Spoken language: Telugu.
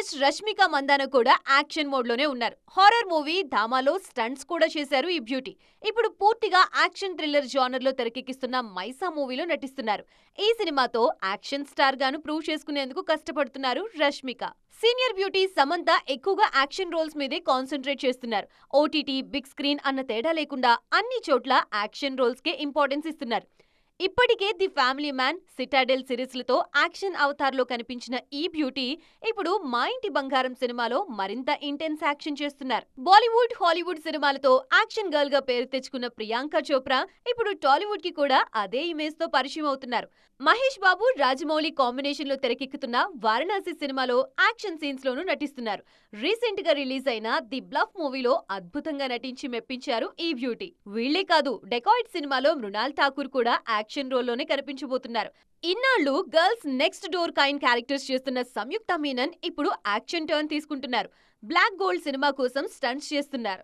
నటి రష్మిక మందాన కూడా యాక్షన్ మోడ్ లోనే ఉన్నారు. హారర్ మూవీ ధామాలో స్టంట్స్ కూడా చేశారు ఈ బ్యూటీ. ఇప్పుడు పూర్తిగా యాక్షన్ థ్రిల్లర్ జానర్ లో తెరకెక్కిస్తున్న మైసా మూవీలో నటిస్తున్నారు. ఈ సినిమాతో యాక్షన్ స్టార్ గాను ప్రూవ్ చేసుకునేందుకు కష్టపడుతున్నారు రష్మిక. సీనియర్ బ్యూటీ సమంత ఎక్కువగా యాక్షన్ రోల్స్ మీదే కాన్సంట్రేట్ చేస్తున్నారు. ఓటీటీ, బిగ్ స్క్రీన్ అన్న తేడా లేకుండా అన్ని చోట్ల యాక్షన్ రోల్స్ కే ఇంపార్టెన్స్ ఇస్తున్నారు. ఇప్పటికే ది ఫ్యామిలీ మ్యాన్, సిటాడెల్ సిరీస్లతో యాక్షన్ అవతార్లో కనిపించిన ఈ బ్యూటీ ఇప్పుడు మా ఇంటి బంగారం సినిమాలో మరింత ఇంటెన్స్ యాక్షన్ చేస్తున్నారు. బాలీవుడ్, హాలీవుడ్ సినిమాలతో యాక్షన్ గర్ల్ గా పేరు తెచ్చుకున్న ప్రియాంక చోప్రా ఇప్పుడు టాలీవుడ్ కి కూడా అదే ఇమేజ్ తో పరిచయం అవుతున్నారు. మహేష్ బాబు, రాజమౌళి కాంబినేషన్ లో తెరకెక్కుతున్న వారణాసి సినిమాలో యాక్షన్ సీన్స్ లోనూ నటిస్తున్నారు. రీసెంట్ గా రిలీజ్ అయిన ది బ్లఫ్ మూవీలో అద్భుతంగా నటించి మెప్పించారు ఈ బ్యూటీ. వీళ్లే కాదు, డెకాయిట్ సినిమాలో మృణాల్ ఠాకూర్ కూడా యాక్షన్ రోల్లోనే కనిపించబోతున్నారు. ఇన్నాళ్లు girls next door kind characters చేస్తున్న సంయుక్త మీనన్ ఇప్పుడు యాక్షన్ టర్న్ తీసుకుంటున్నారు. బ్లాక్ గోల్డ్ సినిమా కోసం స్టంట్స్ చేస్తున్నారు.